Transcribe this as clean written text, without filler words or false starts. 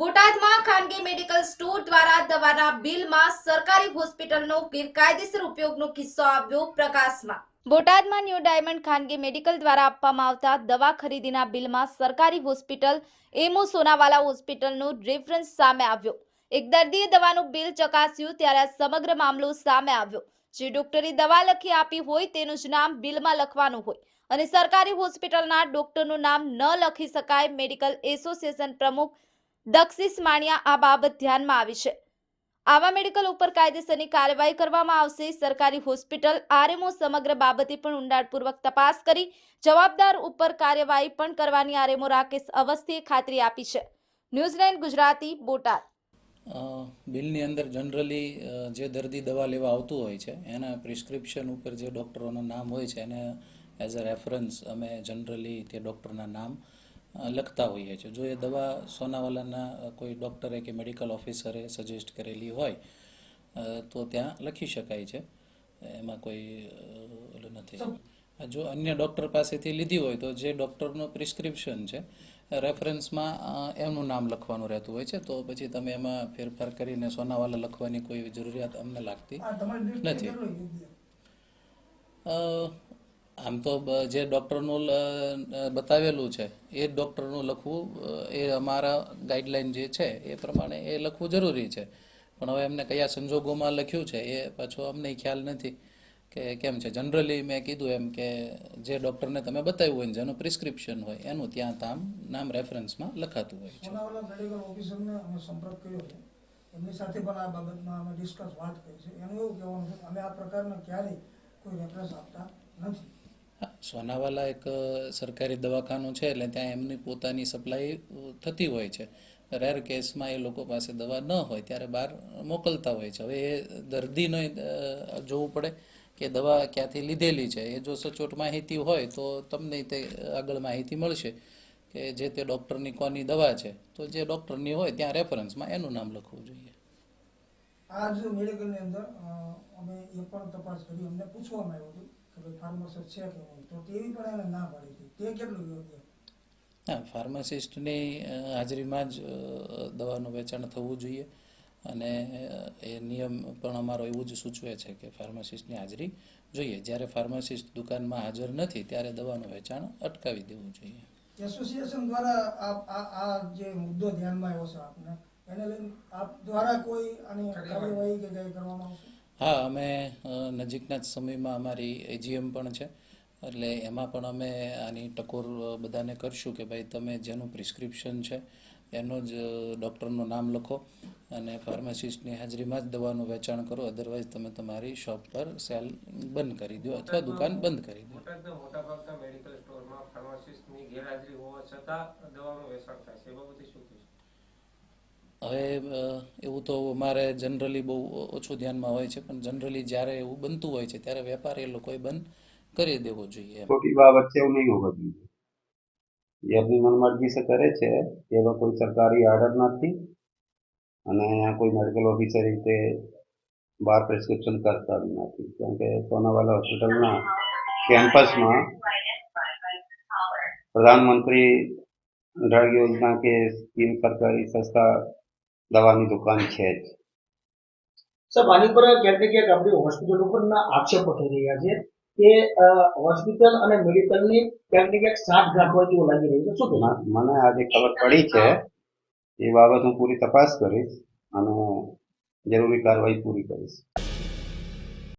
બોટાદમાં ખાનગી medical store દ્વારા દવાના બિલમાં સરકારી હોસ્પિટલનો ગેરકાયદેસર ઉપયોગનો કિસ્સો આવ્યો પ્રકાશમાં। બોટાદમાં ન્યૂ ડાયમંડ ખાનગી મેડિકલ દ્વારા આપવામાં આવતા દવા ખરીદીના બિલમાં સરકારી હોસ્પિટલ એમો સોનાવાલા હોસ્પિટલનો રેફરન્સ સામે આવ્યો। એક દર્દીએ દવાનું બિલ ચકાસ્યું ત્યારે આ સમગ્ર મામલો સામે આવ્યો। જે ડોક્ટરે દવા લખી આપી હોય તેનું જ નામ બિલમાં લખવાનું હોય અને સરકારી હોસ્પિટલના ડોક્ટરનું નામ ન લખી શકાય। મેડિકલ એસોસિએશન પ્રમુખ દક્ષિસ માણિયા આ બાબત ધ્યાનમાં આવી છે। આવા મેડિકલ ઉપર કાયદેસરની કાર્યવાહી કરવામાં આવશે। સરકારી હોસ્પિટલ આરએમઓ સમગ્ર બાબતે પણ ઊંડાણપૂર્વક તપાસ કરી જવાબદાર ઉપર કાર્યવાહી પણ કરવાની આરએમઓ રાકેશ અવસ્થીએ ખાતરી આપી છે। ન્યૂઝ9 ગુજરાતી બોટાદ। બિલની અંદર જનરલી જે દર્દી દવા લેવા આવતું હોય છે એના પ્રિસ્ક્રિપ્શન ઉપર જે ડૉક્ટરોનું નામ હોય છે એને એઝ અ રેફરન્સ અમે જનરલી તે ડૉક્ટરના નામ લખતા હોઈએ છીએ। જો એ દવા સોનાવાલાના કોઈ ડૉક્ટરે કે મેડિકલ ઓફિસરે સજેસ્ટ કરેલી હોય તો ત્યાં લખી શકાય છે, એમાં કોઈ ઓલું નથી। જો અન્ય ડૉક્ટર પાસેથી લીધી હોય તો જે ડૉક્ટરનું પ્રિસ્ક્રિપ્શન છે રેફરન્સમાં એમનું નામ લખવાનું રહેતું હોય છે, તો પછી તમે એમાં ફેરફાર કરીને સોનાવાલા લખવાની કોઈ જરૂરિયાત અમને લાગતી નથી। આમ તો જે ડૉક્ટરનું બતાવેલું છે એ ડૉક્ટરનું લખવું એ અમારા ગાઈડલાઈન જે છે એ પ્રમાણે એ લખવું જરૂરી છે, પણ હવે એમને કયા સંજોગોમાં લખ્યું છે એ પાછો અમને ખ્યાલ નથી કે કેમ છે। જનરલી મેં કીધું એમ કે જે ડૉક્ટરને તમે બતાવ્યું હોય ને જેનું પ્રિસ્ક્રિપ્શન હોય એનું ત્યાં નામ રેફરન્સમાં લખાતું હોય છે। સોનાવાલા મેડિકલ ઓફિસરને અમે સંપર્ક કર્યો છે, એમની સાથે પણ આ બાબતમાં અમે ડિસ્કસ વાત કરી છે। એનું એવું કહેવાનું છે અમે આ પ્રકારના ક્યારેય કોઈ રેફરન્સ આપતા નથી। સોનાવાલા એક સરકારી દવાખાનું છે એટલે ત્યાં એમની પોતાની સપ્લાય થતી હોય છે। રેર કેસમાં એ લોકો પાસે દવા ન હોય ત્યારે બહાર મોકલતા હોય છે। હવે એ દર્દીને જોવું પડે કે દવા ક્યાંથી લીધેલી છે, એ જો સચોટ માહિતી હોય તો તમને તે આગળ માહિતી મળશે કે જે તે ડૉક્ટરની કોની દવા છે, તો જે ડૉક્ટરની હોય ત્યાં રેફરન્સમાં એનું નામ લખવું જોઈએ। આ જ મેડિકલની અંદર અમે એ પણ તપાસ કરી, અમને પૂછવામાં આવ્યું હતું કે ભાઈ ફાર્માસિસ્ટ છે કે નહીં, તો તેવી પણ એને ના પાડી હતી। તે કેટલું યોગ્ય? હા, ફાર્માસિસ્ટની હાજરીમાં જ દવાનું વેચાણ થવું જોઈએ અને એ નિયમ પણ અમારો એવું જ સૂચવે છે કે ફાર્માસિસ્ટની હાજરી જોઈએ। જ્યારે ફાર્માસિસ્ટ દુકાનમાં હાજર નથી ત્યારે દવાનું વેચાણ અટકાવી દેવું જોઈએ। એસોસિએશન દ્વારા આ જે મુદ્દો ધ્યાનમાં આવ્યો છે આપને, એને લઈને આપ દ્વારા કોઈ આની કાર્યવાહી કે કંઈ કરવામાં આવશે? હા, અમે નજીકના જ સમયમાં અમારી એજીએમ પણ છે એટલે એમાં પણ અમે આની ટકોર બધાને કરશું કે ભાઈ તમે જેનું પ્રિસ્ક્રિપ્શન છે એનું જ ડૉક્ટરનું નામ લખો અને ફાર્માસિસ્ટની હાજરીમાં જ દવાનું વેચાણ કરો, અદરવાઇઝ તમે તમારી શોપ પર સેલ બંધ કરી દો અથવા દુકાન બંધ કરી દો। મોટાભાગના મેડિકલ સ્ટોરમાં ફાર્માસિસ્ટની ગેરહાજરી હોવા છતાં દવાનું વેચાણ થાય છે, એ બાબતે શું કહેશો? હવે એવું તો અમારે જનરલી બહુ ઓછું ધ્યાનમાં હોય છે, પણ જનરલી જ્યારે એવું બનતું હોય છે ત્યારે વેપાર એ લોકોએ બંધ કરી દેવો જોઈએ। छोटी बात से नहीं होगा चाहिए, ये अपनी मनमर्जी से करे છે, એવા કોઈ સરકારી આર્ડર નથી અને કોઈ મેડિકલ ઓફિસર રીતે બહાર પ્રિસ્ક્રિપ્શન કરતા બી નથી, કેમ કે સોનાવાલા હોસ્પિટલના કેમ્પસમાં પ્રધાનમંત્રી मुद्रा योजना के स्कीम सरकारी सस्ता दवानी दुकान है। સાહેબ, આની પર ક્યાંક ને ક્યાંક આપણી હોસ્પિટલ ઉપરના આક્ષેપો થઈ રહ્યા છે કે હોસ્પિટલ અને મેડિકલની ક્યાંક ને ક્યાંક સાંઠગાંઠ હોય તેવું લાગી રહ્યું છે, શું કહેવાય? મને આજે ખબર પડી છે, એ બાબત હું પૂરી તપાસ કરીશ અને જરૂરી કાર્યવાહી પૂરી કરીશ।